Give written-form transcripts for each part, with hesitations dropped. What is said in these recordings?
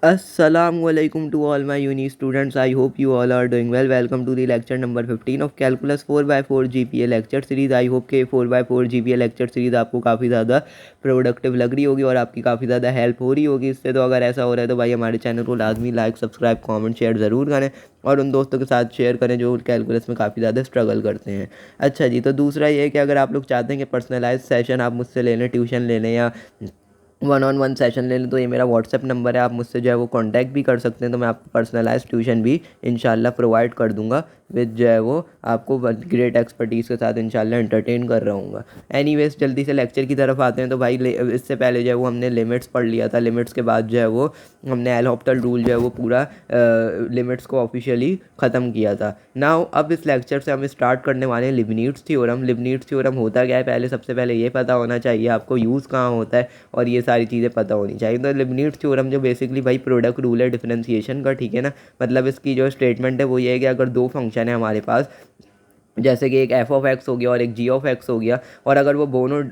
Assalamualaikum to all my uni students. I hope you all are doing well. Welcome to the lecture number 15 of Calculus 4x4 GPA lecture series. I hope के 4x4 GPA lecture series आपको काफ़ी ज़्यादा productive लग रही होगी और आपकी काफ़ी ज़्यादा हेल्प हो रही होगी इससे। तो अगर ऐसा हो रहा है तो भाई हमारे चैनल को लाजमी लाइक सब्सक्राइब कमेंट शेयर ज़रूर करें और उन दोस्तों के साथ शेयर करें जो कैलकुलस में काफ़ी ज़्यादा स्ट्रगल करते हैं। अच्छा जी, तो दूसरा ये है कि अगर आप लोग चाहते हैं कि पर्सनलाइज सेशन आप मुझसे ले लें, ट्यूशन ले लें या 1-on-1 सेशन ले लें, तो ये मेरा व्हाट्सएप नंबर है। आप मुझसे जो है वो कांटेक्ट भी कर सकते हैं, तो मैं आपको पर्सनलाइज ट्यूशन भी इंशाल्लाह प्रोवाइड कर दूंगा विद जो है वो आपको ग्रेट एक्सपर्टीज़ के साथ इंशाल्लाह एंटरटेन कर रहूँगा। एनीवेज जल्दी से लेक्चर की तरफ आते हैं। तो भाई इससे पहले जो है वो हमने लिमिट्स पढ़ लिया था। लिमिट्स के बाद जो है वो हमने एल हॉपिटल रूल जो है वो पूरा लिमिट्स को ऑफिशियली ख़त्म किया था। नाउ अब इस लेक्चर से हम स्टार्ट करने वाले हैं लिबनीट्ज़ थ्योरम। लिबनीट्ज़ थ्योरम होता क्या है, पहले सबसे पहले ये पता होना चाहिए आपको यूज़ कहाँ होता है और ये सारी चीज़ें पता होनी चाहिए। तो लिबनीट्ज़ थ्योरम जो बेसिकली भाई प्रोडक्ट रूल है डिफरेंशिएशन का, ठीक है ना। मतलब इसकी जो स्टेटमेंट है वो ये है कि अगर दो फंक्शन है हमारे पास, जैसे कि एक एफ ऑफ एक्स हो गया और एक जी ऑफ एक्स हो गया, और अगर वो दोनों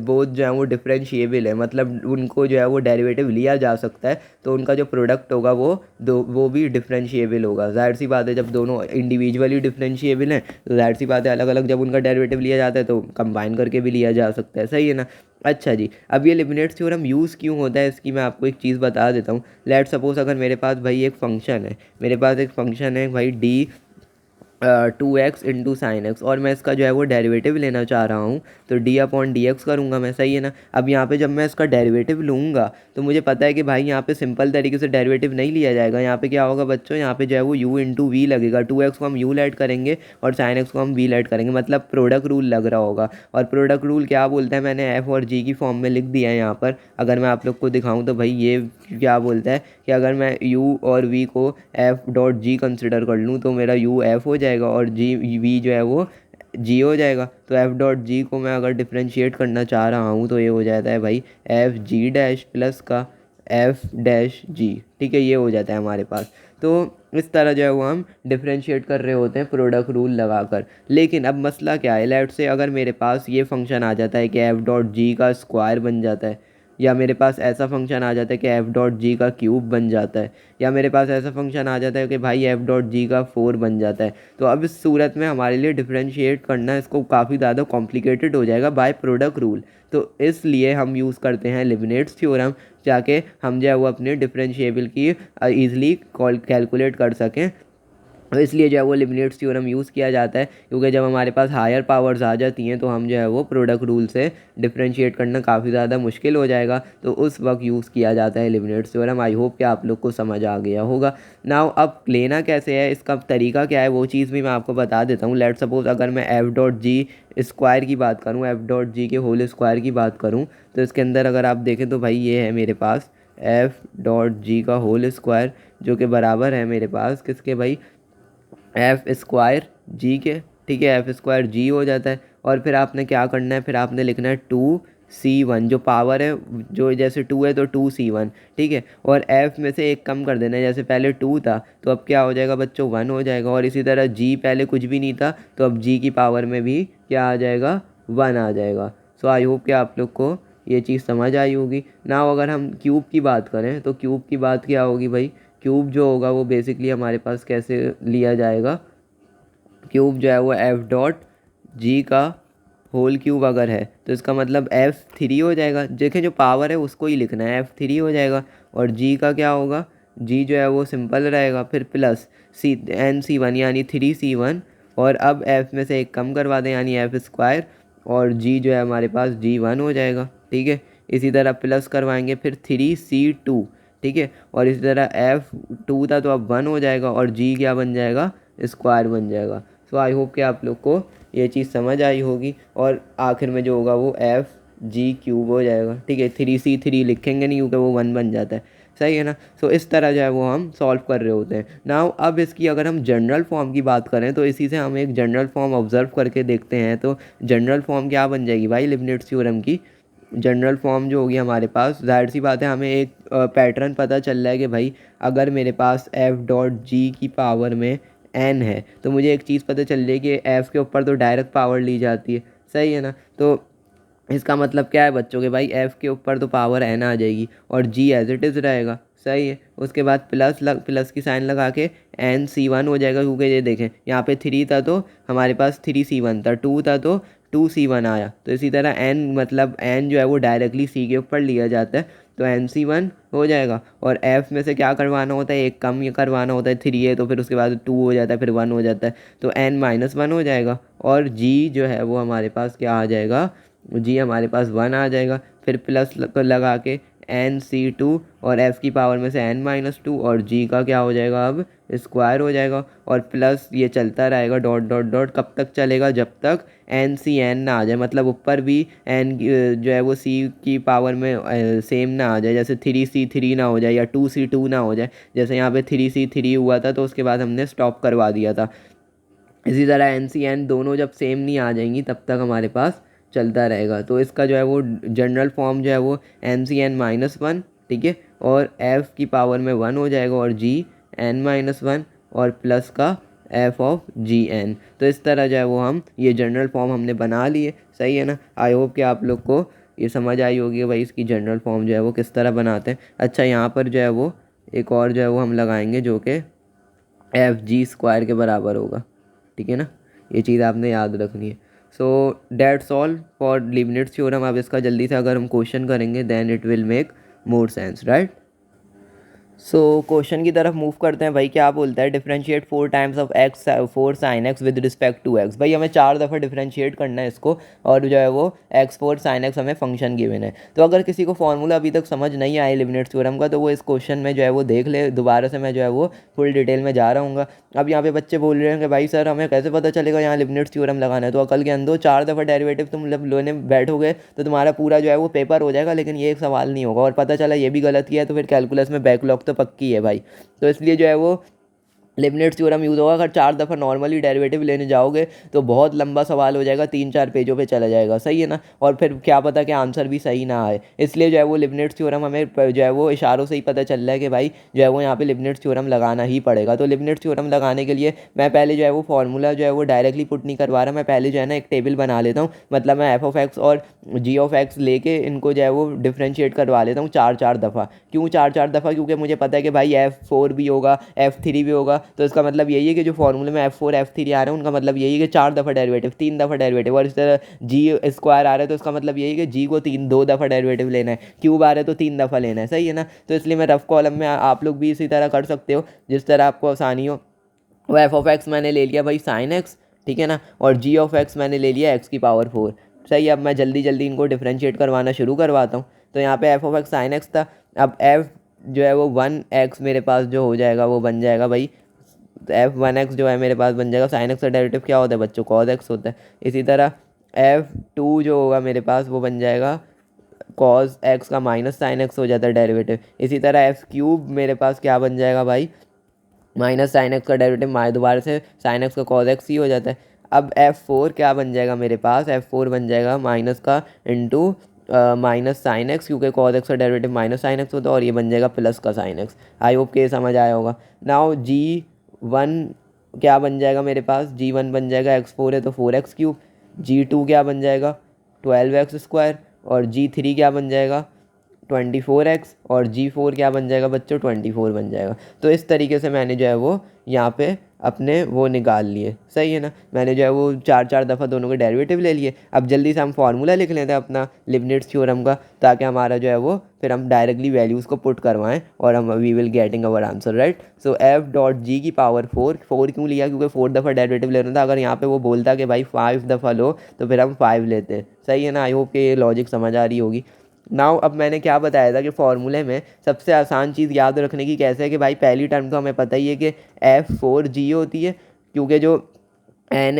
बोथ जो है वो डिफरेंशिएबल है, मतलब उनको जो है वो डेरिवेटिव लिया जा सकता है, तो उनका जो प्रोडक्ट होगा वो भी डिफरेंशिएबल होगा। जाहिर सी बात है, जब दोनों इंडिविजुअली डिफरेंशिएबल हैं तो जाहिर सी बात है अलग अलग जब उनका डेरिवेटिव लिया जाता है तो कंबाइन करके भी लिया जा सकता है, सही है ना। अच्छा जी, अब ये लिबनिट्ज़ थ्योरम यूज़ क्यों होता है इसकी मैं आपको एक चीज़ बता देता हूँ। लेट सपोज अगर मेरे पास भाई एक फ़ंक्शन है, मेरे पास एक फ़ंक्शन है भाई D 2x into sine x, और मैं इसका जो है वो डेरिवेटिव लेना चाह रहा हूँ, तो डी अपॉन डी एक्स करूँगा मैं, सही है ना। अब यहाँ पे जब मैं इसका डेरिवेटिव लूँगा तो मुझे पता है कि भाई यहाँ पे सिंपल तरीके से डेरिवेटिव नहीं लिया जाएगा। यहाँ पे क्या होगा बच्चों, यहाँ पे जो है वो u इंटू वी लगेगा। 2x को हम u ऐड करेंगे और साइन एक्स को हम v ऐड करेंगे, मतलब प्रोडक्ट रूल लग रहा होगा। और प्रोडक्ट रूल क्या बोलता है, मैंने f और g की फॉर्म में लिख दिया है यहाँ पर। अगर मैं आप लोग को दिखाऊँ तो भाई ये क्या बोलता है कि अगर मैं u और v को f डॉट g कंसिडर कर लूँ तो मेरा u f हो जाएगा और g v जो है वो g हो जाएगा। तो f डॉट g को मैं अगर डिफ्रेंशिएट करना चाह रहा हूँ तो ये हो जाता है भाई f g डैश प्लस का f डैश g, ठीक है, ये हो जाता है हमारे पास। तो इस तरह जो है वो हम डिफ्रेंशिएट कर रहे होते हैं प्रोडक्ट रूल लगाकर। लेकिन अब मसला क्या है, लेट से अगर मेरे पास ये फंक्शन आ जाता है कि f डॉट g का स्क्वायर बन जाता है, या मेरे पास ऐसा फंक्शन आ जाता है कि एफ डॉट जी का क्यूब बन जाता है, या मेरे पास ऐसा फंक्शन आ जाता है कि भाई एफ डॉट जी का 4 बन जाता है, तो अब इस सूरत में हमारे लिए डिफरेंशिएट करना इसको काफ़ी ज़्यादा कॉम्प्लिकेटेड हो जाएगा बाय प्रोडक्ट रूल। तो इसलिए हम यूज़ करते हैं लिबनिट्ज़ थ्योरम, जाके हम जो है वो अपने डिफरेंशिएबल की ईज़िली कैलकुलेट कर सकें। तो इसलिए जो है वो लिबनिट्ज़ थ्योरम यूज़ किया जाता है, क्योंकि जब हमारे पास हायर पावर्स आ जाती हैं तो हम जो है वो प्रोडक्ट रूल से डिफरेंशिएट करना काफ़ी ज़्यादा मुश्किल हो जाएगा, तो उस वक्त यूज़ किया जाता है लिबनिट्ज़ थ्योरम। आई होप कि आप लोग को समझ आ गया होगा। नाउ अब लेना कैसे है, इसका तरीका क्या है, वो चीज़ भी मैं आपको बता देता हूँ। लेट सपोज अगर मैं एफ डॉट जी स्क्वायर की बात करूँ, एफ डॉट जी के होल स्क्वायर की बात करूँ, तो इसके अंदर अगर आप देखें तो भाई ये है मेरे पास एफ डॉट जी का होल स्क्वायर, जो कि बराबर है मेरे पास किसके भाई, एफ स्क्वायर जी के, ठीक है, एफ स्क्वायर जी हो जाता है। और फिर आपने क्या करना है, फिर आपने लिखना है 2c1, जो पावर है जो जैसे 2 है तो 2c1, ठीक है, और f में से एक कम कर देना है, जैसे पहले 2 था तो अब क्या हो जाएगा बच्चों 1 हो जाएगा, और इसी तरह g पहले कुछ भी नहीं था तो अब g की पावर में भी क्या आ जाएगा, 1 आ जाएगा। सो आई होप कि आप लोग को ये चीज़ समझ आई होगी ना। अगर हम क्यूब की बात करें तो क्यूब की बात क्या होगी भाई, क्यूब जो होगा वो बेसिकली हमारे पास कैसे लिया जाएगा, क्यूब जो है वो एफ डॉट जी का होल क्यूब अगर है तो इसका मतलब F3 हो जाएगा। देखें जो पावर है उसको ही लिखना है, F3 हो जाएगा। और जी का क्या होगा, जी जो है वो सिंपल रहेगा, फिर प्लस NC1 यानी 3C1, और अब F में से एक कम करवा दें यानी एफ स्क्वायर, और जी जो है हमारे पास G1 हो जाएगा, ठीक है। इसी तरह प्लस करवाएंगे फिर 3C2, ठीक है, और इसी तरह F2 था तो अब 1 हो जाएगा और जी क्या बन जाएगा, स्क्वायर बन जाएगा। सो आई होप कि आप लोग को ये चीज़ समझ आई होगी, और आखिर में जो होगा वो एफ जी क्यूब हो जाएगा, ठीक है। 3C3 लिखेंगे नहीं क्योंकि वो 1 बन जाता है, सही है ना। सो इस तरह जो है वो हम सॉल्व कर रहे होते हैं। नाउ अब इसकी अगर हम जनरल फॉर्म की बात करें तो इसी से हम एक जनरल फॉर्म ऑब्जर्व करके देखते हैं। तो जनरल फॉर्म क्या बन जाएगी भाई लिबनिट्ज़ थ्योरम की, जनरल फॉर्म जो होगी हमारे पास, जाहिर सी बात है हमें एक पैटर्न पता चल रहा है कि भाई अगर मेरे पास एफ डॉट जी की पावर में एन है तो मुझे एक चीज़ पता चल रही है कि एफ़ के ऊपर तो डायरेक्ट पावर ली जाती है, सही है ना। तो इसका मतलब क्या है बच्चों के भाई, एफ़ के ऊपर तो पावर एन आ जाएगी और जी एज इट इज़ रहेगा, सही है। उसके बाद प्लस की साइन लगा के NC1 हो जाएगा, क्योंकि ये देखें यहाँ पे 3 था तो हमारे पास 3C1 था, 2 था तो 2C1 आया। तो इसी तरह n मतलब n जो है वो डायरेक्टली c के ऊपर लिया जाता है, तो NC1 हो जाएगा। और f में से क्या करवाना होता है, एक कम ये करवाना होता है, 3 है तो फिर उसके बाद 2 हो जाता है, फिर 1 हो जाता है, तो n-1 हो जाएगा। और g जो है वो हमारे पास क्या आ जाएगा, g हमारे पास 1 आ जाएगा। फिर प्लस लगा के NC2 और f की पावर में से n-2 और g का क्या हो जाएगा अब स्क्वायर हो जाएगा। और प्लस ये चलता रहेगा डॉट डॉट डॉट, कब तक चलेगा, जब तक NCn ना आ जाए, मतलब ऊपर भी n जो है वो c की पावर में सेम ना आ जाए, जैसे 3C3 ना हो जाए या 2C2 ना हो जाए। जैसे यहाँ पे 3C3 हुआ था तो उसके बाद हमने स्टॉप करवा दिया था। इसी तरह NCn दोनों जब सेम नहीं आ जाएंगी तब तक हमारे पास चलता रहेगा। तो इसका जो है वो जनरल फॉर्म जो है वो NCn-1, ठीक है, और f की पावर में 1 हो जाएगा, और Gn-1 और प्लस का f(Gn). तो इस तरह जो है वो हम ये जनरल फॉर्म हमने बना लिए। सही है ना। आई होप कि आप लोग को ये समझ आई होगी भाई इसकी जनरल फॉर्म जो है वो किस तरह बनाते हैं। अच्छा, यहाँ पर जो है वो एक और जो है वो हम लगाएंगे जो कि FG² के बराबर होगा, ठीक है ना। ये चीज़ आपने याद रखनी है। So that's all for Leibniz theorem. अब इसका जल्दी से अगर हम क्वेश्चन करेंगे then it will make more sense, right. So question की तरफ मूव करते हैं भाई। क्या बोलता है, differentiate 4 times of x 4 sin x with respect to x। भाई हमें 4 दफ़ा डिफरेंशिएट करना है इसको, और जो है वो x4 sin x हमें फंक्शन गिवन है। तो अगर किसी को फॉर्मूला अभी तक समझ नहीं आया लीबनिट्ज़ थ्योरम का, तो वो इस क्वेश्चन में जो है वो देख ले। दोबारा से मैं जो है वो फुल डिटेल में जा रहा हूँ। अब यहाँ पे बच्चे बोल रहे हैं कि भाई सर हमें कैसे पता चलेगा यहाँ लीबनिट्ज़ थ्योरम लगाना है। तो अकल के अंदर 4 दफ़ा डेरिवेटिव तुम लेने बैठोगे तो तुम्हारा पूरा जो है वो पेपर हो जाएगा, लेकिन ये एक सवाल नहीं होगा। और पता चला ये भी गलत किया है तो फिर कैलकुलस में बैकलॉग तो पक्की है भाई। तो इसलिए जो है वो लीबनिट्ज़ थ्योरम यूज़ होगा। अगर 4 दफ़ा नॉर्मली डेरिवेटिव लेने जाओगे तो बहुत लंबा सवाल हो जाएगा, 3-4 पेजों पे चला जाएगा। सही है ना। और फिर क्या पता कि आंसर भी सही ना आए। इसलिए जो है वो लीबनिट्ज़ थ्योरम हमें जो है वो इशारों से ही पता चल रहा है कि भाई जो है वो यहाँ पे लीबनिट्ज़ थ्योरम लगाना ही पड़ेगा। तो लीबनिट्ज़ थ्योरम लगाने के लिए मैं पहले जो है वो फार्मूला जो है वो डायरेक्टली पुट नहीं करवा रहा, मैं पहले जो है ना एक टेबल बना लेता हूँ। मतलब मैं f(x) और g(x) लेके इनको जो है वो डिफ्रेंशिएट करवा लेता हूँ 4-4 दफ़ा। क्यों 4-4 दफ़ा, क्योंकि मुझे पता है कि भाई f4 भी होगा, f3 भी होगा। तो इसका मतलब यही है कि जो फॉर्मूले में f4 f3 आ रहे हैं उनका मतलब यही है कि 4 दफ़ा डेरिवेटिव, 3 दफ़ा डेरिवेटिव। और इस तरह g² आ रहा है तो इसका मतलब यही है कि g को 2 दफ़ा डेरिवेटिव लेना है। क्यूब आ रहा है तो 3 दफ़ा लेना है। सही है ना। तो इसलिए मैं रफ कॉलम में आप लोग भी इसी तरह कर सकते हो जिस तरह आपको आसानी हो। वो f(x) मैंने ले लिया भाई sin x, ठीक है ना, और g(x) मैंने ले लिया x⁴। सही। अब मैं जल्दी जल्दी इनको डिफ्रेंशिएट करवाना शुरू करवाता हूँ। तो यहाँ पे f(x) sin x था। अब f जो है वो 1x मेरे पास जो हो जाएगा वो बन जाएगा भाई, तो f1x जो है मेरे पास बन जाएगा। sin x का डेरिवेटिव क्या होता है बच्चों, cos x होता है। इसी तरह f2 जो होगा मेरे पास वो बन जाएगा cos x का माइनस sin x हो जाता है डेरिवेटिव। इसी तरह f³ मेरे पास क्या बन जाएगा भाई, माइनस sin x का डेरिवेटिव दोबारा से sin x का cos x ही हो जाता है। अब f4 क्या बन जाएगा मेरे पास, f4 बन जाएगा माइनस का इंटू माइनस sin x, क्योंकि cos x का डेरिवेटिव माइनस sin x होता है, और ये बन जाएगा प्लस का sin x। आई होप के समझ आया होगा। नाउ g1 क्या बन जाएगा मेरे पास, g1 बन जाएगा x4 है तो 4x³। g2 क्या बन जाएगा 12x², और g3 क्या बन जाएगा 24x, और g4 क्या बन जाएगा बच्चों 24 बन जाएगा। तो इस तरीके से मैंने जो है वो यहाँ पे अपने वो निकाल लिए। सही है ना। मैंने जो है वो 4-4 दफ़ा दोनों के डेरिवेटिव ले लिए। अब जल्दी से हम फार्मूला लिख लेते हैं अपना लीबनिट्ज़ थ्योरम का, ताकि हमारा जो है वो फिर हम डायरेक्टली वैल्यूज़ को पुट करवाएं और हम we will getting our answer, right. So f.g⁴ क्यों लिया, क्योंकि 4 दफ़ा डेरिवेटिव लेना था। अगर यहाँ पे वो बोलता कि भाई 5 दफ़ा लो तो फिर हम 5 लेते। सही है ना। आई होप कि ये लॉजिक समझ आ रही होगी। नाउ अब मैंने क्या बताया था कि फॉर्मूले में सबसे आसान चीज़ याद रखने की कैसे है कि भाई पहली टर्म तो हमें पता ही है कि f(4g) होती है, क्योंकि जो n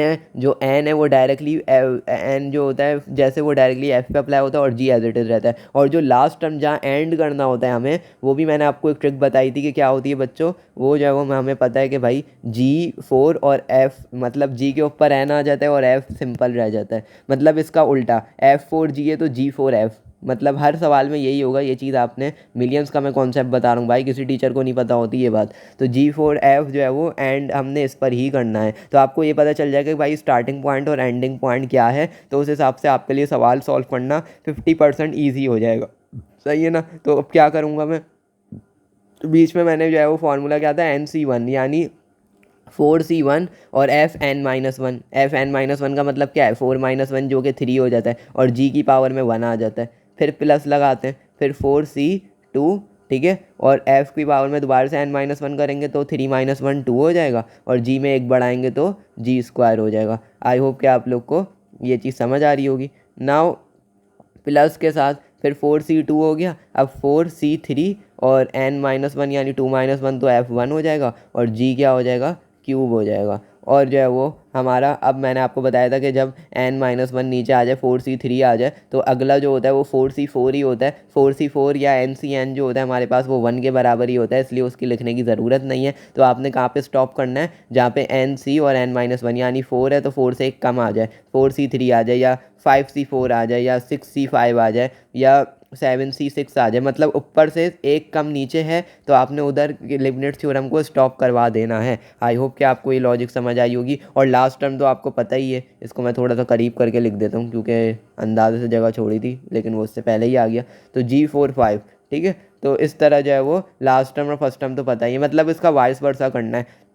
है वो डायरेक्टली n जो होता है जैसे वो डायरेक्टली f पे अप्लाई होता है और g एज इट इज़ रहता है। और जो लास्ट टर्म जहाँ एंड करना होता है हमें, वो भी मैंने आपको एक ट्रिक बताई थी कि क्या होती है बच्चों, वो जो है वो हमें पता है कि भाई g4 और f मतलब g के ऊपर n आ जाता है और f सिंपल रह जाता है। मतलब इसका उल्टा f4g है तो g4f, मतलब हर सवाल में यही होगा। ये चीज़ आपने मिलियंस का मैं कॉन्सेप्ट बता रहा हूँ भाई, किसी टीचर को नहीं पता होती ये बात। तो g4f जो है वो एंड हमने इस पर ही करना है। तो आपको ये पता चल जाएगा कि भाई स्टार्टिंग पॉइंट और एंडिंग पॉइंट क्या है, तो उस हिसाब से आपके लिए सवाल सॉल्व करना 50% ईजी हो जाएगा। सही है ना। तो अब क्या करूँगा मैं, तो बीच में मैंने जो है वो फार्मूला क्या था, NC1 यानी 4C1 और Fn-1। Fn-1 का मतलब क्या है, 4 - 1 जो कि 3 हो जाता है और g की पावर में 1 आ जाता है। फिर प्लस लगाते हैं, फिर 4C2, ठीक है, और f की पावर में दोबारा से n-1 करेंगे तो 3 - 1 2 हो जाएगा और g में 1 बढ़ाएंगे तो g² हो जाएगा। आई होप कि आप लोग को ये चीज़ समझ आ रही होगी। नाउ प्लस के साथ फिर 4C2 हो गया, अब 4C3 और n-1 यानी 2 - 1 तो F1 हो जाएगा और g क्या हो जाएगा, क्यूब हो जाएगा। और जो है वो हमारा, अब मैंने आपको बताया था कि जब n-1 नीचे आ जाए, 4C3 आ जाए, तो अगला जो होता है वो 4C4 ही होता है। 4C4 या NCN जो होता है हमारे पास वो 1 के बराबर ही होता है, इसलिए उसकी लिखने की ज़रूरत नहीं है। तो आपने कहाँ पे स्टॉप करना है, जहाँ पे NC और n-1 यानी 4 है तो 4 से एक कम आ जाए, 4C3 आ जाए या 5C4 आ जाए या 6C5 आ जाए या 7C6 आ जाए, मतलब ऊपर से एक कम नीचे है तो आपने उधर लिबनिट्ज़ थ्योरम को स्टॉप करवा देना है। आई होप कि आपको ये लॉजिक समझ आई होगी। और लास्ट टर्म तो आपको पता ही है, इसको मैं थोड़ा सा करीब करके लिख देता हूँ क्योंकि अंदाजे से जगह छोड़ी थी लेकिन वो उससे पहले ही आ गया। तो G4 5, ठीक है। तो इस तरह जो है वो लास्ट टर्म और फर्स्ट टर्म तो पता ही है, मतलब इसका वाइस वर्सा करना है।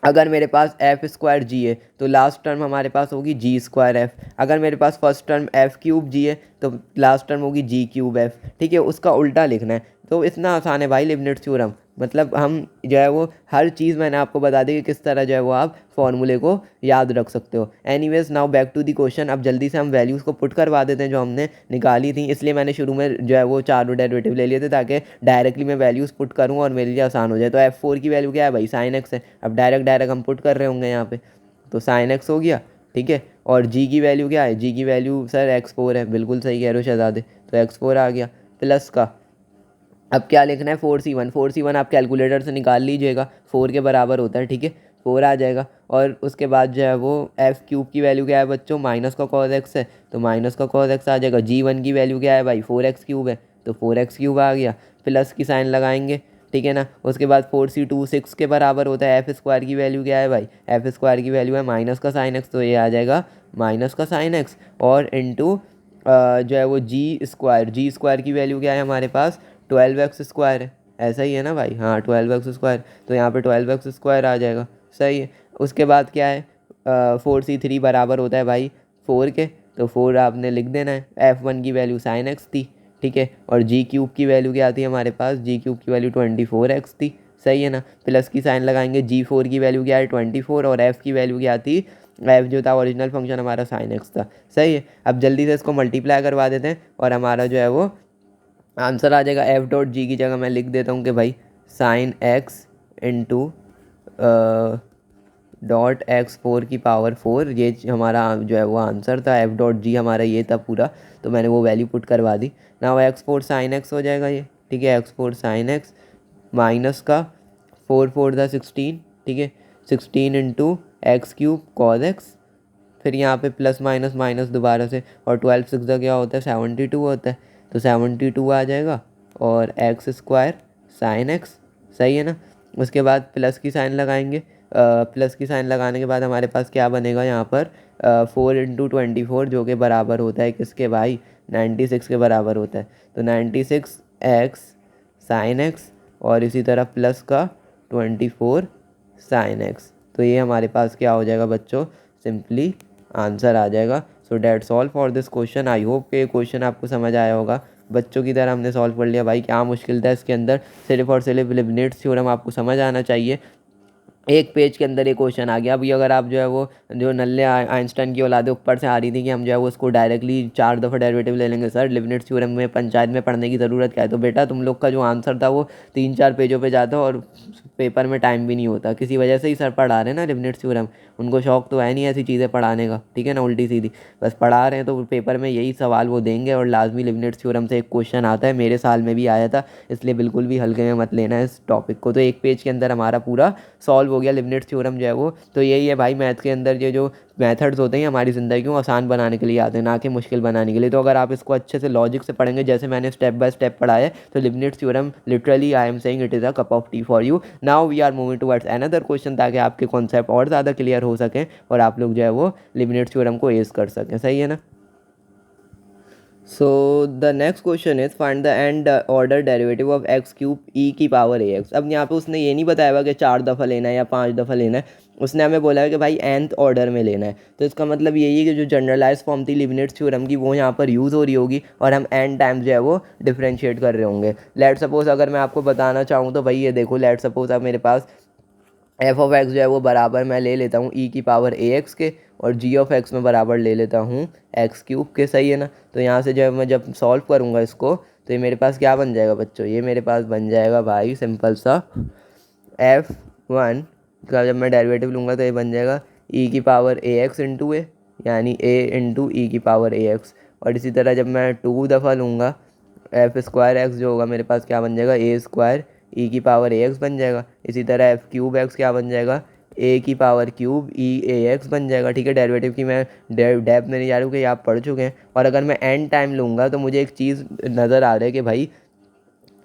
अगर मेरे पास F² G है तो लास्ट टर्म हमारे पास होगी G²F। अगर मेरे पास फर्स्ट टर्म F³ G है तो लास्ट टर्म होगी G³ F, ठीक है। उसका उल्टा लिखना है। तो इतना आसान है भाई लिबनिट्ज़ थ्योरम, मतलब हम जो है वो हर चीज़ मैंने आपको बता दी कि किस तरह जो है वो आप फॉर्मूले को याद रख सकते हो। Anyways now back to the question. अब जल्दी से हम वैल्यूज़ को पुट करवा देते हैं जो हमने निकाली थी, इसलिए मैंने शुरू में जो है वो चारों डेरिवेटिव ले लिए थे ताकि डायरेक्टली मैं वैल्यूज़ पुट करूँ और मेरे लिए आसान हो जाए। तो F4 की वैल्यू क्या है भाई, sin x है। अब डायरेक्ट हम पुट कर रहे होंगे यहाँ पे, तो sin x हो गया, ठीक है। और g की वैल्यू क्या है, g की वैल्यू सर x4 है, बिल्कुल सही कह रहे हो शहजादे, तो x4 आ गया प्लस का। अब क्या लिखना है, 4C1 आप कैलकुलेटर से निकाल लीजिएगा, 4 के बराबर होता है, ठीक है, 4 आ जाएगा। और उसके बाद जो है वो F³ की वैल्यू क्या है बच्चों, माइनस का cos x है तो माइनस का cos x आ जाएगा। G1 की वैल्यू क्या है भाई, 4x³ है तो 4x³ आ गया, प्लस की साइन लगाएंगे, ठीक है ना। उसके बाद 4C2 6 के बराबर होता है। F² की वैल्यू क्या है भाई, F² की वैल्यू है माइनस का साइन x, तो ये आ जाएगा माइनस का साइन x और इंटू जो है वो G² की वैल्यू क्या है हमारे पास, 12x² है, ऐसा ही है ना भाई, हाँ 12x², तो यहाँ पे 12x² आ जाएगा, सही है। उसके बाद क्या है, 4C3 बराबर होता है भाई 4 के, तो 4 आपने लिख देना है। F1 की वैल्यू sin x थी, ठीक है, और G³ की वैल्यू क्या आती है हमारे पास, G³ की वैल्यू 24x थी, सही है ना। प्लस की साइन लगाएंगे, G4 की वैल्यू क्या है 24 और F की वैल्यू क्या थी, F जो था ओरिजिनल फंक्शन हमारा sin x था, सही है। अब जल्दी से इसको मल्टीप्लाई करवा देते हैं और हमारा जो है वो आंसर आ जाएगा। F.G की जगह मैं लिख देता हूँ कि भाई sin x इंटू .x4 ये हमारा जो है वो आंसर था। F.G हमारा ये था पूरा, तो मैंने वो वैल्यू पुट करवा दी ना। वो x4 sin x हो जाएगा ये, ठीक है, x4 sin x माइनस का 4 था 16, ठीक है, 16 इंटू x³ cos x, फिर यहाँ पे प्लस माइनस माइनस दोबारा से, और 12 6 का क्या होता है 72 होता है, तो 72 आ जाएगा और x² sin x, सही है ना। उसके बाद प्लस की साइन लगाएंगे, प्लस की साइन लगाने के बाद हमारे पास क्या बनेगा यहाँ पर, 4 इंटू 24 जो कि बराबर होता है किसके भाई, 96 के बराबर होता है, तो 96x sin x और इसी तरह प्लस का 24 sin x, तो ये हमारे पास क्या हो जाएगा बच्चों, सिंपली आंसर आ जाएगा। सो that's all for this question. I hope कि क्वेश्चन आपको समझ आया होगा। बच्चों की तरह हमने सॉल्व कर लिया भाई, क्या मुश्किल था इसके अंदर, सिर्फ और सिर्फ लिबनिट्ज़ थ्योरम आपको समझ आना चाहिए। एक पेज के अंदर एक क्वेश्चन आ गया। अभी अगर आप जो है वो जो नल्ले आइंस्टाइन की औलादे ऊपर से आ रही थी कि हम जो है वो उसको डायरेक्टली 4 दफ़ा डेरिवेटिव ले लेंगे सर, लिबनिट्ज़ थ्योरम में पंचायत में पढ़ने की ज़रूरत क्या है, तो बेटा तुम लोग का जो आंसर था वो 3 4 पेजों पे जाता और पेपर में टाइम भी नहीं होता। किसी वजह से ही सर पढ़ा रहे हैं ना लिबनिट्ज़ थ्योरम, उनको शौक तो है नहीं ऐसी चीज़ें पढ़ाने का, ठीक है ना, उल्टी सीधी बस पढ़ा रहे हैं, तो पेपर में यही सवाल वो देंगे और लाजमी लिबनिट्ज़ थ्योरम से एक क्वेश्चन आता है, मेरे साल में भी आया था, इसलिए बिल्कुल भी हल्के में मत लेना इस टॉपिक को। तो एक पेज के अंदर हमारा पूरा सॉल्व हो गया लिबनिट्ज़ थ्योरम जो है वो। तो यही है भाई, मैथ के अंदर ये जो मेथड्स होते हैं हमारी ज़िंदगी को आसान बनाने के लिए आते हैं, ना कि मुश्किल बनाने के लिए। तो अगर आप इसको अच्छे से लॉजिक से पढ़ेंगे जैसे मैंने स्टेप बाय स्टेप पढ़ा है, तो Leibniz theorem literally I am saying it is a cup of tea for you. Now we are moving towards another question, ताकि आपके कॉन्सेप्ट और ज़्यादा क्लियर हो सकें और आप लोग जो है वो लिबनिट्ज़ थ्योरम को एज कर सकें, सही है ना। So the next question is find the nth order derivative of x cube e की पावर ए एक्स। अब यहाँ पे उसने ये नहीं बताया हुआ कि 4 दफ़ा लेना है या 5 दफ़ा लेना है, उसने हमें बोला है कि भाई nth ऑर्डर में लेना है। तो इसका मतलब यही है कि जो जनरलाइज फॉर्म थी लिबनिट्ज थ्योरम की वो यहाँ पर यूज़ हो रही होगी और हम n टाइम्स जो है वो डिफ्रेंशिएट कर रहे होंगे। लेट सपोज अगर मैं आपको बताना चाहूँ तो भाई ये देखो, लेट सपोज अब मेरे पास एफ ऑफ एक्स जो है वो बराबर मैं ले लेता हूँ ई की पावर ए एक्स के, और जी ऑफ एक्स में बराबर ले लेता हूँ एक्स क्यूब के। सही है ना। तो यहाँ से जब मैं जब सॉल्व करूँगा इसको तो ये मेरे पास क्या बन जाएगा बच्चों, ये मेरे पास बन जाएगा भाई सिंपल सा एफ वन का जब मैं डेरिवेटिव लूँगा तो ये बन जाएगा ई की पावर ए एक्स इंटू ए, यानी ए इंटू ई की पावर ए एक्स। और इसी तरह जब मैं 2 दफ़ा लूँगा एफ स्क्वायर एक्स जो होगा मेरे पास क्या बन जाएगा, ए स्क्वायर ई की पावर ए एक्स बन जाएगा। इसी तरह एफ क्यूब एक्स क्या बन जाएगा, ए की पावर क्यूब ई ए एक्स बन जाएगा। ठीक है, डेरिवेटिव की मैं डेप्थ में नहीं जा रही हूँ कि आप पढ़ चुके हैं। और अगर मैं एन टाइम लूँगा तो मुझे एक चीज़ नज़र आ रहा है कि भाई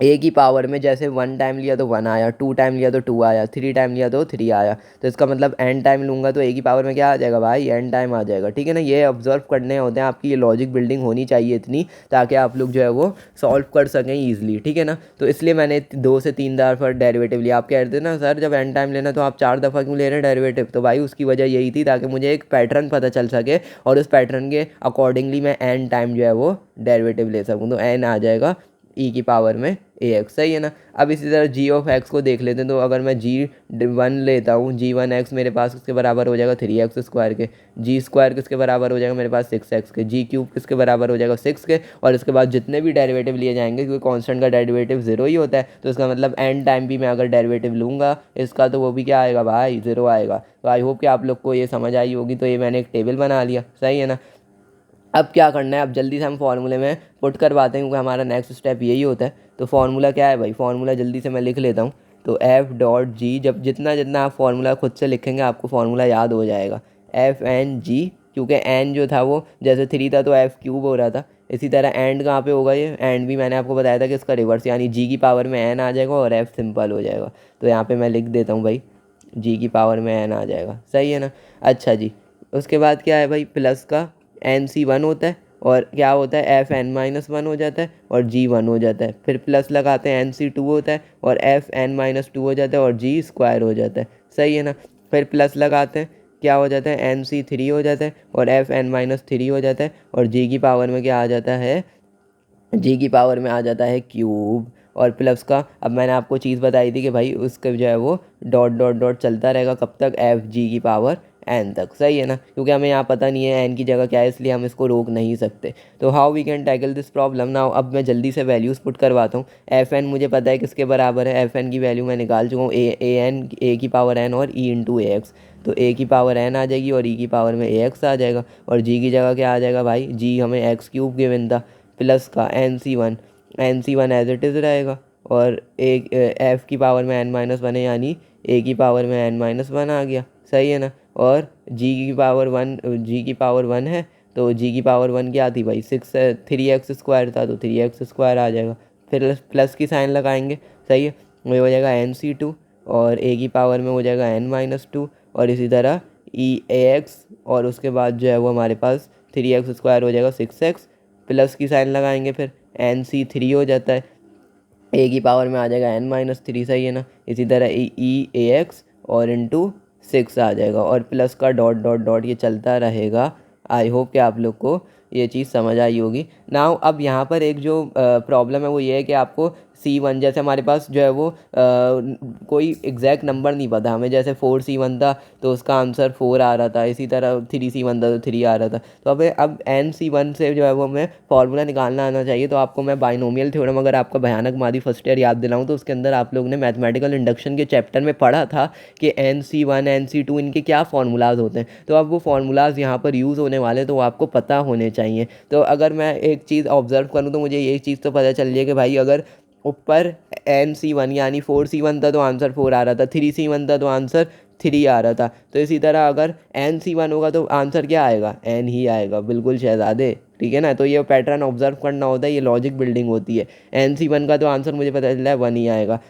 ए की पावर में जैसे 1 टाइम लिया तो 1 आया, 2 टाइम लिया तो 2 आया, 3 टाइम लिया तो 3 आया। तो इसका मतलब एन टाइम लूँगा तो ए की पावर में क्या आ जाएगा भाई, एन टाइम आ जाएगा। ठीक है ना, ये ऑब्जर्व करने होते हैं आपकी, ये लॉजिक बिल्डिंग होनी चाहिए इतनी ताकि आप लोग जो है वो सॉल्व कर सकें ईजिली। ठीक है ना, तो इसलिए मैंने 2 से 3 दफ़ा डेरिवेटिव लिया। आप कह रहे थे ना सर जब एन टाइम लेना तो आप 4 दफ़ा क्यों ले रहे हैं डेरिवेटिव, तो भाई उसकी वजह यही थी ताकि मुझे एक पैटर्न पता चल सके और उस पैटर्न के अकॉर्डिंगली मैं एन टाइम जो है वो डेरिवेटिव ले सकूँ। तो एन आ जाएगा ई की पावर में ए एक्स। सही है ना। अब इसी तरह जी ऑफ एक्स को देख लेते हैं। तो अगर मैं जी वन लेता हूँ, जी वन एक्स मेरे पास किसके बराबर हो जाएगा 3x स्क्वायर के, जी स्क्वायर किसके बराबर हो जाएगा मेरे पास 6x के, जी क्यूब किसके बराबर हो जाएगा 6 के। और इसके बाद जितने भी डेरिवेटिव लिए जाएंगे क्योंकि कांस्टेंट का डेरिवेटिव 0 ही होता है, तो इसका मतलब एन टाइम भी मैं अगर डेरिवेटिव लूँगा इसका तो वो भी क्या आएगा भाई 0 आएगा। तो आई होप कि आप लोग को ये समझ आई होगी। तो ये मैंने एक टेबल बना लिया। सही है ना। अब क्या करना है, अब जल्दी से हम फार्मूले में पुट करवाते हैं क्योंकि हमारा नेक्स्ट स्टेप यही होता है। तो फार्मूला क्या है भाई, फार्मूला जल्दी से मैं लिख लेता हूँ। तो एफ डॉट जी, जब जितना जितना आप फार्मूला खुद से लिखेंगे आपको फार्मूला याद हो जाएगा। एफ एन जी, क्योंकि एन जो था वो जैसे 3 था तो एफ क्यूब हो रहा था। इसी तरह एंड कहाँ पे होगा, ये एंड भी मैंने आपको बताया था कि इसका रिवर्स, यानी जी की पावर में एन आ जाएगा और एफ सिंपल हो जाएगा। तो यहाँ पर मैं लिख देता हूँ भाई जी की पावर में एन आ जाएगा। सही है ना। अच्छा जी, उसके बाद क्या है भाई, प्लस का एन सी 1 होता है और क्या होता है एफ एन माइनस 1 हो जाता है और जी 1 हो जाता है। फिर प्लस लगाते हैं एन सी 2 होता है और एफ एन माइनस 2 हो जाता है और जी स्क्वायर हो जाता है। सही है ना। फिर प्लस लगाते हैं, क्या हो जाता है एन सी 3 हो जाता है और एफ एन माइनस 3 हो जाता है और जी की पावर में क्या आ जाता है, जी की पावर में आ जाता है क्यूब। और प्लस का अब मैंने आपको चीज़ बताई थी कि भाई उसका जो है वो डॉट डॉट डॉट चलता रहेगा कब तक, एफ जी की पावर एन तक। सही है ना, क्योंकि हमें यहाँ पता नहीं है एन की जगह क्या है इसलिए हम इसको रोक नहीं सकते। तो how we can tackle this problem now, अब मैं जल्दी से वैल्यूज़ पुट करवाता हूँ। एफ एन मुझे पता है किसके बराबर है, एफ एन की वैल्यू मैं निकाल चुका हूँ, ए एन ए की पावर एन और ई इंटू ए एक्स। तो ए की पावर एन आ जाएगी और ई की पावर में ए एक्स आ जाएगा और जी की जगह क्या आ जाएगा भाई, जी हमें एक्स क्यूब गिवन था, प्लस का n c one as it is रहेगा और एक एफ़ की पावर में एन माइनस वन है यानी ए की पावर में एन माइनस वन आ गया। सही है ना। और जी की पावर वन, जी की पावर वन है तो जी की पावर वन क्या थी भाई 6, 3x स्क्वायर था तो 3x स्क्वायर आ जाएगा। फिर प्लस की साइन लगाएंगे। सही है, वो हो जाएगा एन सी टू और ए की पावर में हो जाएगा एन माइनस टू और इसी तरह ई ए एक्स और उसके बाद जो है वो हमारे पास 3x स्क्वायर हो जाएगा 6x, प्लस की साइन लगाएंगे फिर एन सी 3 हो जाता है, ए की पावर में आ जाएगा एन माइनस 3। सही है ना। इसी तरह ई ए एक्स और इंटू 6 आ जाएगा और प्लस का डॉट डॉट डॉट ये चलता रहेगा। आई होप कि आप लोग को ये चीज़ समझ आई होगी। नाउ अब यहाँ पर एक जो प्रॉब्लम है वो ये है कि आपको C1 जैसे हमारे पास जो है वो कोई एग्जैक्ट नंबर नहीं पता हमें, जैसे 4C1 था तो उसका आंसर 4 आ रहा था, इसी तरह 3C1 था तो 3 आ रहा था। तो अब NC1 से जो है वो हमें फार्मूला निकालना आना चाहिए। तो आपको मैं बाइनोमियल थ्योरम अगर आपका भयानक मादी फर्स्ट ईयर याद दिलाऊँ तो उसके अंदर आप लोग ने मैथमेटिकल इंडक्शन के चैप्टर में पढ़ा था कि NC1 NC2 इनके क्या फार्मूलाज होते हैं। तो अब वो फार्मूलाज यहाँ पर यूज़ होने वाले तो वो आपको पता होने चाहिए। तो अगर मैं एक चीज़ ऑब्जर्व करूँ तो मुझे ये चीज़ तो पता चल रही है कि भाई अगर ऊपर NC1 यानी 4C1 था तो आंसर 4 आ रहा था, 3C1 था तो आंसर 3 आ रहा था। तो इसी तरह अगर NC1 होगा तो आंसर क्या आएगा, N ही आएगा। बिल्कुल शहजादे, ठीक है ना। तो ये पैटर्न ऑब्जर्व करना होता है, ये लॉजिक बिल्डिंग होती है। NC1 का तो आंसर मुझे पता चल रहा है 1 ही आएगा,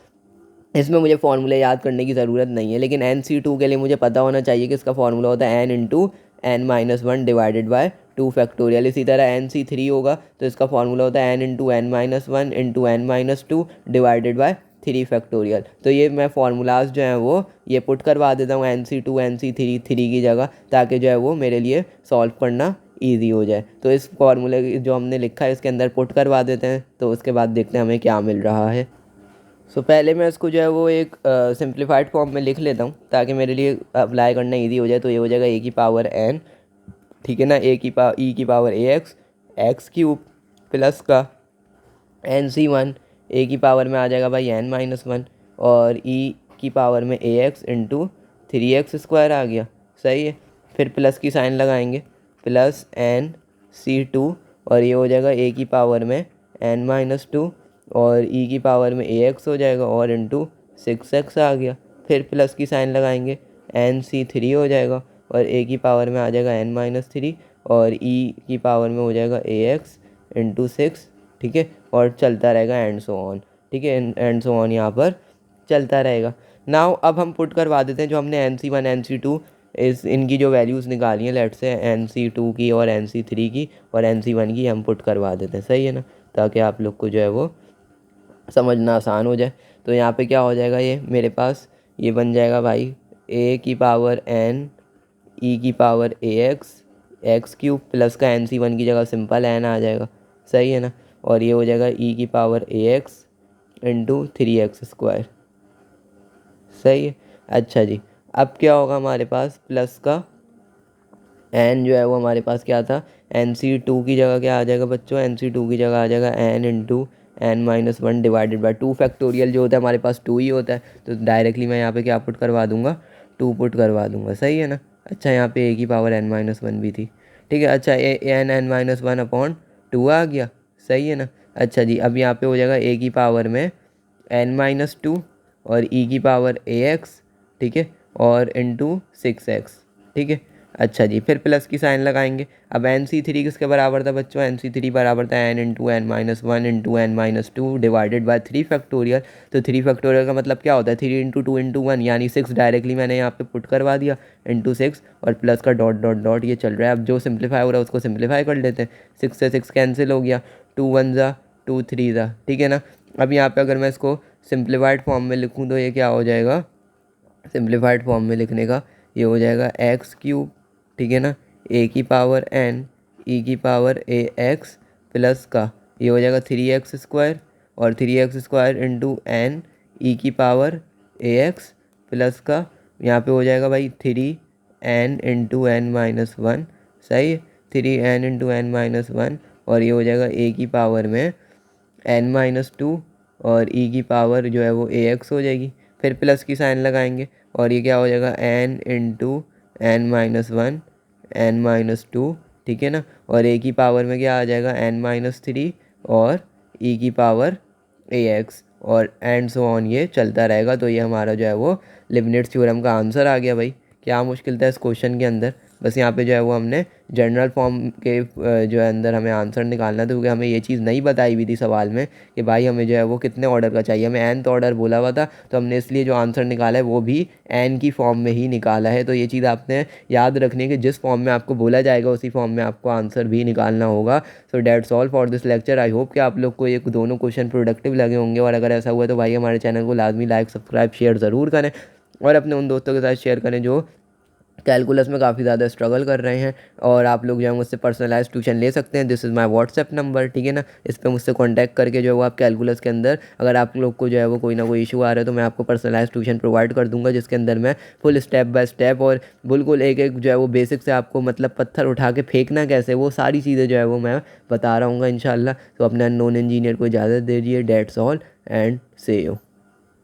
इसमें मुझे फार्मूले याद करने की ज़रूरत नहीं है। लेकिन NC2 के लिए मुझे पता होना चाहिए कि इसका फार्मूला होता है N into n minus one divided by 2 factorial. इसी तरह NC3 होगा तो इसका फॉर्मूला होता है n into n minus one into n minus two divided by 3 factorial. तो ये मैं फार्मूलाज जो हैं वो ये पुट करवा देता हूँ NC2 NC3 3 की जगह, ताकि जो है वो मेरे लिए सॉल्व करना ईजी हो जाए। तो इस फार्मूले जो हमने लिखा है इसके अंदर पुट करवा देते हैं, तो उसके बाद देखते हैं हमें क्या मिल रहा है। पहले मैं इसको जो है वो एक सिंप्लीफाइड फॉर्म में लिख लेता हूँ ताकि मेरे लिए अप्लाई करना ईजी हो जाए। तो ये हो जाएगा ए की पावर n, ठीक है ना, ई की power ax x cube plus का NC1 ए की पावर में आ जाएगा भाई n माइनस वन और ई की पावर में ax इंटू 3x² आ गया। सही है। फिर प्लस की साइन लगाएंगे, प्लस NC2 और ये हो जाएगा ए की पावर में n माइनस टू और ई की पावर में ax हो जाएगा और इंटू 6x आ गया। फिर प्लस की साइन लगाएंगे, NC3 हो जाएगा और ए की पावर में आ जाएगा n माइनस थ्री और ई की पावर में हो जाएगा ax इंटू 6, ठीक है, और चलता रहेगा एंड सो ऑन, ठीक है, एंड सो ऑन यहाँ पर चलता रहेगा। नाउ अब हम पुट करवा देते हैं जो हमने NC1 NC2 इनकी जो वैल्यूज़ निकाली हैं, लेट से NC2 की और NC3 की और NC1 की हम पुट करवा देते हैं। सही है ना, ताकि आप लोग को जो है वो समझना आसान हो जाए। तो यहाँ पे क्या हो जाएगा, ये मेरे पास ये बन जाएगा भाई ए की पावर n ई की power ax x cube plus का NC1 की जगह सिंपल n आ जाएगा। सही है ना, और ये हो जाएगा ई की पावर ax इंटू 3x²। सही है। अच्छा जी, अब क्या होगा हमारे पास, प्लस का n जो है वो हमारे पास क्या था, NC2 की जगह क्या आ जाएगा बच्चों, NC2 की जगह आ जाएगा n into n minus one divided by 2 factorial जो होता है हमारे पास 2 ही होता है, तो डायरेक्टली मैं यहाँ पे क्या पुट करवा दूंगा, 2 पुट करवा दूंगा। सही है ना। अच्छा, यहाँ पे ए की पावर n माइनस वन भी थी, ठीक है। अच्छा, एन माइनस वन अपॉन 2 आ गया। सही है ना। अच्छा जी, अब यहाँ पे हो जाएगा ए की पावर में n माइनस टू और ई की पावर ax, ठीक है, और इंटू 6x, ठीक है। अच्छा जी, फिर प्लस की साइन लगाएंगे। अब NC3 किसके बराबर था बच्चों, NC3 बराबर था n into n minus one into n minus two divided by 3 factorial. तो 3 फैक्टोरियल का मतलब क्या होता है, 3 इंटू टू इंटू वन यानी 6 डायरेक्टली मैंने यहाँ पे पुट करवा दिया इंटू 6 और प्लस का डॉट डॉट डॉट ये चल रहा है। अब जो सिंप्लीफाई हो रहा है उसको सिंप्लीफाई कर लेते हैं। 6 से 6 कैंसिल हो गया, 2 1 ज़ा 2 3 ज़ा, ठीक है ना। अब यहाँ पे अगर मैं इसको सिंप्लीफाइड फॉर्म में लिखूँ तो ये क्या हो जाएगा, सिंप्लीफाइड फॉर्म में लिखने का ये हो जाएगा एक्स क्यूब, ठीक है ना, ए की पावर n ई की पावर ax प्लस का ये हो जाएगा 3x² और 3x² इंटू एन ई की पावर ax प्लस का यहाँ पे हो जाएगा भाई 3n into n minus one. सही है, 3n into n minus one और ये हो जाएगा ए की पावर में n माइनस टू और ई की पावर जो है वो ax हो जाएगी। फिर प्लस की साइन लगाएंगे और ये क्या हो जाएगा n into n minus one n minus two, ठीक है ना, और ए की पावर में क्या आ जाएगा n माइनस थ्री और ई की पावर ax और एंड सो ऑन ये चलता रहेगा। तो ये हमारा जो है वो लिबनिट्ज़ थ्योरम का आंसर आ गया भाई। क्या मुश्किल था इस क्वेश्चन के अंदर, बस यहाँ पे जो है वो हमने जनरल फॉर्म के जो है अंदर हमें आंसर निकालना था, क्योंकि हमें ये चीज़ नहीं बताई हुई थी सवाल में कि भाई हमें जो है वो कितने ऑर्डर का चाहिए, हमें nth ऑर्डर बोला हुआ था, तो हमने इसलिए जो आंसर निकाला है वो भी n की फॉर्म में ही निकाला है। तो ये चीज़ आपने याद रखनी है कि जिस फॉर्म में आपको बोला जाएगा उसी फॉर्म में आपको आंसर भी निकालना होगा। सो that's all for this lecture. I hope कि आप लोग को ये दोनों क्वेश्चन प्रोडक्टिव लगे होंगे, और अगर ऐसा हुआ तो भाई हमारे चैनल को लाजमी लाइक सब्सक्राइब शेयर ज़रूर करें और अपने उन दोस्तों के साथ शेयर करें जो कैलकुलस में काफ़ी ज़्यादा स्ट्रगल कर रहे हैं। और आप लोग जो है मुझसे पर्सनलाइज ट्यूशन ले सकते हैं। This is my WhatsApp number, ठीक है ना, इस पर मुझसे कांटेक्ट करके जो है वो आप कैलकुलस के अंदर अगर आप लोग को जो है वो कोई ना कोई इशू आ रहा है तो मैं आपको पर्सनलाइज ट्यूशन प्रोवाइड कर दूंगा, जिसके अंदर मैं फुल स्टेप बाय स्टेप और बिल्कुल एक एक जो है वो बेसिक से आपको मतलब पत्थर उठा के फेंकना कैसे, वो सारी चीज़ें जो है वो मैं बता रहा हूँ इंशाल्लाह। तो अपने अननोन इंजीनियर को इजाज़त दीजिए। डेट्स ऑल एंड से यू।